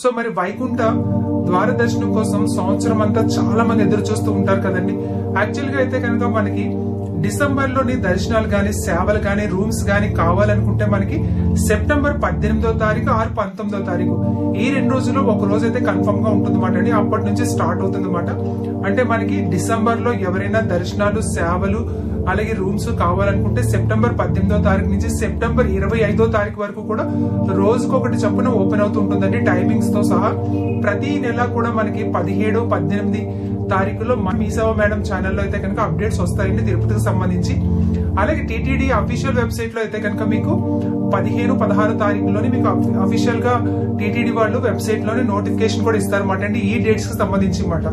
So మరి వైకుంఠ ద్వార దర్శనం కోసం సంవత్సరం అంతా చాలా మంది ఎదురు చూస్తూ ఉంటారు కదండి. యాక్చువల్ గా అయితే కనుక మనకి డిసెంబర్ లోని దర్శనాలు గాని, సేవలు గాని, రూమ్స్ గాని కావాలనుకుంటే మనకి సెప్టెంబర్ 18వ తారీఖు ఆరు 19వ తారీఖు ఈ 2 రోజుల్లో ఒక రోజు అయితే కన్ఫర్మ్ గా ఉంటుంది మాట అండి. అప్పటి నుంచి స్టార్ట్ అవుతుంది అన్నమాట. అంటే మనకి డిసెంబర్ లో ఎవరైనా దర్శనాలు, సేవలు అలాగే రూమ్స్ కావాలనుకుంటే సెప్టెంబర్ 18వ తారీఖు నుంచి సెప్టెంబర్ 25వ తారీఖు వరకు కూడా రోజుకొకటి చొప్పున ఓపెన్ అవుతూ ఉంటుందండి, టైమింగ్స్ తో సహా. ప్రతి నెల కూడా మనకి 17, 18 తారీఖులో మీ సేవ మేడం ఛానల్లో అయితే కనుక అప్డేట్స్ వస్తాయండి తిరుపతికి సంబంధించి. అలాగే టీటీడీ అఫీషియల్ వెబ్సైట్ లో అయితే కనుక మీకు 15, 16 తారీఖులోని మీకు అఫీషియల్ గా టీటీడీ వాళ్ళు వెబ్సైట్ లోనే నోటిఫికేషన్ కూడా ఇస్తారన్నమాట అండి, ఈ డేట్స్ కి సంబంధించి అన్నమాట.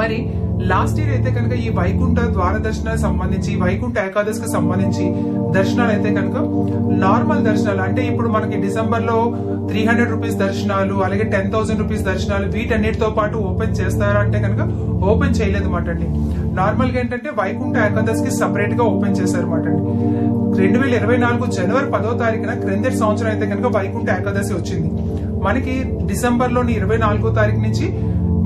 మరి లాస్ట్ ఇయర్ అయితే కనుక ఈ వైకుంఠ ద్వార దర్శనానికి సంబంధించి, వైకుంఠ ఏకాదశికి సంబంధించి దర్శనాలు అయితే కనుక నార్మల్ దర్శనాలు అంటే ఇప్పుడు మనకి డిసెంబర్ లో 300 రూపీస్ దర్శనాలు, అలాగే 10,000 రూపీస్ దర్శనాలు వీటన్నిటితో పాటు ఓపెన్ చేస్తారా అంటే కనుక ఓపెన్ చేయలేదు మాట అండి. నార్మల్ గా ఏంటంటే వైకుంఠ ఏకాదశికి సపరేట్ గా ఓపెన్ చేశారు మాట అండి. 2024 జనవరి 10వ తారీఖున క్రిందటి సంవత్సరం అయితే కనుక వైకుంఠ ఏకాదశి వచ్చింది. మనకి డిసెంబర్ లోని 24వ తారీఖు నుంచి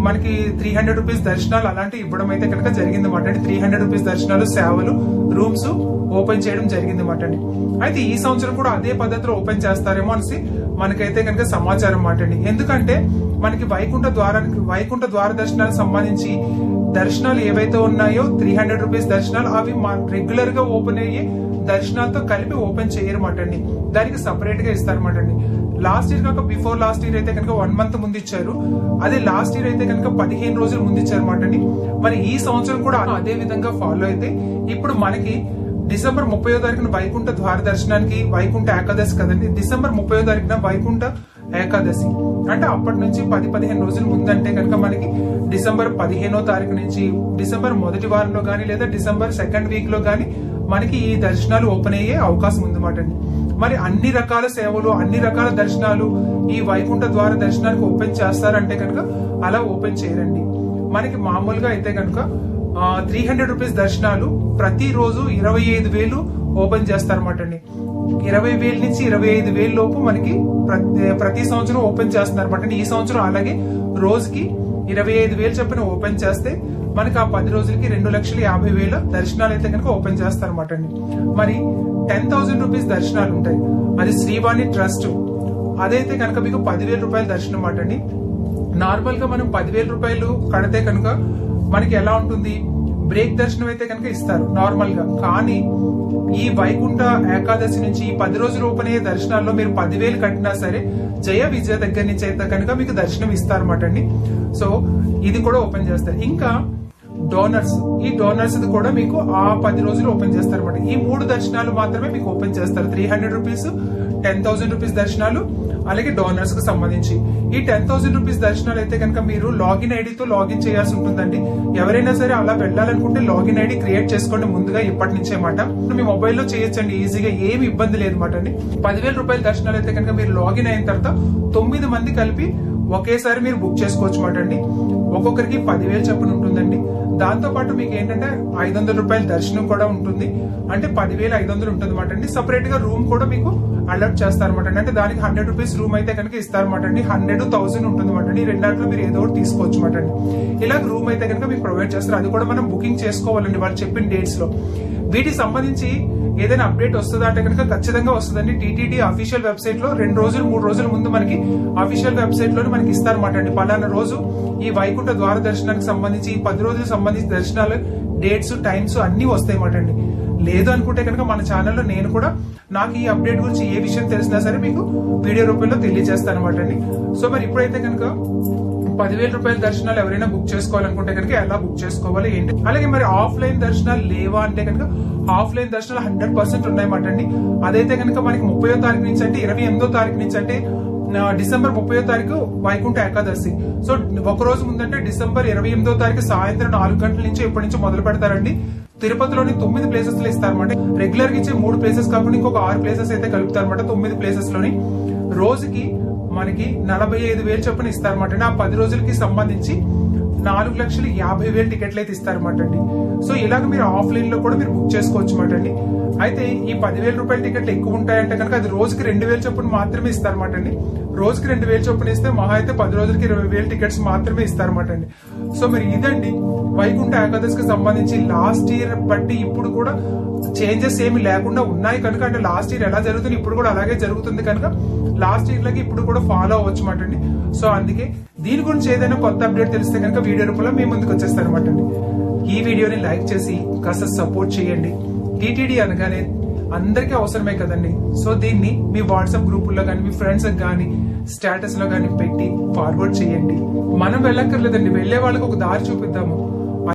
మనకి 300 రూపీస్ దర్శనాలు అలాంటివి ఇవ్వడం అయితే కనుక జరిగింది మాట అండి. 300 రూపీస్ దర్శనాలు, సేవలు, రూమ్స్ ఓపెన్ చేయడం జరిగింది మాట అండి. అయితే ఈ సంవత్సరం కూడా అదే పద్ధతిలో ఓపెన్ చేస్తారేమో అనేసి మనకైతే కనుక సమాచారం మాట అండి. ఎందుకంటే మనకి వైకుంఠ ద్వార దర్శనానికి సంబంధించి దర్శనాలు ఏవైతే ఉన్నాయో 300 రూపీస్ దర్శనాలు అవి రెగ్యులర్ గా ఓపెన్ అయ్యే దర్శనాలతో కలిపి ఓపెన్ చేయరమాట అండి, దానికి సపరేట్ గా ఇస్తారన్నమాట అండి. లాస్ట్ ఇయర్ కాక బిఫోర్ లాస్ట్ ఇయర్ అయితే కనుక 1 మంత్ ముందు ఇచ్చారు, అదే లాస్ట్ ఇయర్ అయితే కనుక 15 రోజులు ముందు ఇచ్చారు అనమాట అండి. మరి ఈ సంవత్సరం కూడా అదే విధంగా ఫాలో అయితే ఇప్పుడు మనకి డిసెంబర్ 30వ తారీఖున వైకుంఠ ద్వార దర్శనానికి వైకుంఠ ఏకాదశి కదండి. డిసెంబర్ 30వ తారీఖున వైకుంఠ ఏకాదశి అంటే అప్పటి నుంచి 10-15 రోజుల ముందంటే కనుక మనకి డిసెంబర్ 15వ తారీఖు నుంచి డిసెంబర్ మొదటి వారంలో గానీ లేదా డిసెంబర్ సెకండ్ వీక్ లో గానీ మనకి ఈ దర్శనాలు ఓపెన్ అయ్యే అవకాశం ఉందన్నమాట అండి. మరి అన్ని రకాల సేవలు, అన్ని రకాల దర్శనాలు ఈ వైకుంఠ ద్వార దర్శనానికి ఓపెన్ చేస్తారంటే కనుక అలా ఓపెన్ చేయరండి. మనకి మామూలుగా అయితే కనుక 300 రూపీస్ దర్శనాలు ప్రతి రోజు 25,000 ఓపెన్ చేస్తారన్నమాట అండి. 20,000 నుంచి 25,000 లోపు మనకి ప్రతి సంవత్సరం ఓపెన్ చేస్తున్నారు అనమాట. ఈ సంవత్సరం అలాగే రోజుకి 25,000 చొప్పున ఓపెన్ చేస్తే మనకి ఆ 10 రోజులకి 2,50,000 దర్శనాలు అయితే కనుక ఓపెన్ చేస్తారన్నమాట అండి. మరి 10,000 రూపీస్ దర్శనాలు ఉంటాయి, అది శ్రీవాణి ట్రస్ట్, అదైతే కనుక మీకు 10,000 రూపాయల దర్శనం అన్నమాట అండి. నార్మల్ గా మనం 10,000 రూపాయలు కడితే కనుక మనకి ఎలా ఉంటుంది, బ్రేక్ దర్శనం అయితే కనుక ఇస్తారు నార్మల్ గా. కానీ ఈ వైకుంఠ ఏకాదశి నుంచి ఈ 10 రోజులు ఓపెన్ అయ్యే దర్శనాల్లో మీరు 10,000 కట్టినా సరే జయ విజయ దగ్గర నుంచి అయితే కనుక మీకు దర్శనం ఇస్తారన్నమాట అండి. సో ఇది కూడా ఓపెన్ చేస్తారు. ఇంకా డోనర్స్, ఈ డోనర్స్ కూడా మీకు ఆ 10 రోజులు ఓపెన్ చేస్తారు అనమాట. ఈ 3 దర్శనాలు మాత్రమే మీకు ఓపెన్ చేస్తారు, 300 రూపీస్, 10,000 రూపీస్ దర్శనాలు, అలాగే డోనర్స్ కు సంబంధించి. ఈ 10,000 రూపీస్ దర్శనాలు అయితే కనుక మీరు లాగిన్ ఐడితో లాగిన్ చేయాల్సి ఉంటుందండి. ఎవరైనా సరే అలా వెళ్ళాలనుకుంటే లాగిన్ ఐడి క్రియేట్ చేసుకోండి ముందుగా ఇప్పటి నుంచే మాట. మీ మొబైల్లో చేయొచ్చండి ఈజీగా, ఏమి ఇబ్బంది లేదు మాట అండి. 10,000 రూపాయల దర్శనాలు అయితే కనుక మీరు లాగిన్ అయిన తర్వాత 9 మంది కలిపి ఒకేసారి మీరు బుక్ చేసుకోవచ్చు మాట అండి. ఒక్కొక్కరికి 10,000 చొప్పున ఉంటుందండి. దాంతో పాటు మీకు ఏంటంటే 500 రూపాయల దర్శనం కూడా ఉంటుంది, అంటే 10,500 ఉంటుంది మాట అండి. సపరేట్ గా రూమ్ కూడా మీకు అలర్ట్ చేస్తారన్నమాట అండి. అంటే దానికి 100 రూపీస్ రూమ్ అయితే కనుక ఇస్తారన్నమాట అండి. 100-1000 ఉంటుంది మాట అండి. రెండాట్లో మీరు ఏదో ఒకటి తీసుకోవచ్చు మాట అండి. ఇలా రూమ్ అయితే కనుక మీకు ప్రొవైడ్ చేస్తారు, అది కూడా మనం బుకింగ్ చేసుకోవాలండి వాళ్ళు చెప్పిన డేట్స్ లో. వీటికి సంబంధించి ఏదైనా అప్డేట్ వస్తుందా అంటే కనుక ఖచ్చితంగా వస్తుందండి. టీటీడీ అఫీషియల్ వెబ్సైట్ లో 2 రోజులు 3 రోజుల ముందు మనకి అఫీషియల్ వెబ్సైట్ లో మనకి ఇస్తారన్నమాట అండి. పలానా రోజు ఈ వైకుంఠ ద్వార దర్శనానికి సంబంధించి ఈ 10 రోజులకు సంబంధించి దర్శనాలు డేట్స్, టైమ్స్ అన్ని వస్తాయి మాట అండి. లేదు అనుకుంటే కనుక మన ఛానల్లో నేను కూడా నాకు ఈ అప్డేట్ గురించి ఏ విషయం తెలిసినా సరే మీకు వీడియో రూపంలో తెలియజేస్తాను అనమాట అండి. సో మరి ఇప్పుడైతే కనుక 10,000 రూపాయల దర్శనాలు ఎవరైనా బుక్ చేసుకోవాలనుకుంటే కనుక ఎలా బుక్ చేసుకోవాలి ఏంటి, అలాగే మరి ఆఫ్లైన్ దర్శనాలు లేవా అంటే కనుక ఆఫ్లైన్ దర్శనాలు 100% ఉన్నాయన్నమాట అండి. అదైతే కనుక మనకి 30వ తారీఖు నుంచి అంటే 28వ తారీఖు నుంచి అంటే డిసెంబర్ 30వ తారీఖు వైకుంఠ ఏకాదశి. సో ఒక రోజు ముందంటే డిసెంబర్ 28వ తారీఖు సాయంత్రం 4 గంటల నుంచి ఇప్పటి నుంచి మొదలు పెడతారండి. తిరుపతిలోని 9 ప్లేసెస్ లో ఇస్తారన్నమాట. రెగ్యులర్ గా ఇచ్చే 3 ప్లేసెస్ కాకుండా ఇంకొక 6 ప్లేసెస్ అయితే కలుపుతారన్నమాట. 9 ప్లేసెస్ లోని రోజుకి మనకి 45,000 చొప్పున ఇస్తారన్నమాట. ఆ 10 రోజులకి సంబంధించి 4,50,000 టికెట్లు అయితే ఇస్తారన్నమాట అండి. సో ఇలాగ మీరు ఆఫ్లైన్ లో కూడా మీరు బుక్ చేసుకోవచ్చు అన్నమాట అండి. అయితే ఈ 10,000 రూపాయల టికెట్లు ఎక్కువ ఉంటాయంటే కనుక అది రోజుకి 2,000 చొప్పున మాత్రమే ఇస్తారన్నమాట అండి. రోజుకి 2,000 చొప్పున ఇస్తే మహా అయితే 10 రోజులకి 20,000 టికెట్స్ మాత్రమే ఇస్తారన్నమాట అండి. సో మరి ఇదండి వైకుంఠ ఏకాదశికి సంబంధించి లాస్ట్ ఇయర్ బట్టి ఇప్పుడు కూడా చేంజెస్ ఏమి లేకుండా ఉన్నాయి కనుక, అంటే లాస్ట్ ఇయర్ ఎలా జరుగుతుంది ఇప్పుడు కూడా అలాగే జరుగుతుంది కనుక లాస్ట్ ఇయర్ లాగా ఇప్పుడు కూడా ఫాలో అవ్వచ్చు మాట అండి. సో అందుకే దీని గురించి ఏదైనా కొత్త అప్డేట్ తెలిస్తే కనుక వీడియో రూపంలో మీ ముందుకు వచ్చేస్తారనమాట అండి. ఈ వీడియోని లైక్ చేసి కాస్త సపోర్ట్ చేయండి. టీటీడీ అనగానే అందరికీ అవసరమే కదండి. సో దీన్ని మీ వాట్సాప్ గ్రూపుల్లో కానీ మీ ఫ్రెండ్స్ కానీ స్టేటస్ లో కానీ పెట్టి ఫార్వర్డ్ చేయండి. మనం వెళ్ళక్కర్లేదండి, వెళ్లే వాళ్ళకి ఒక దారి చూపిద్దాము.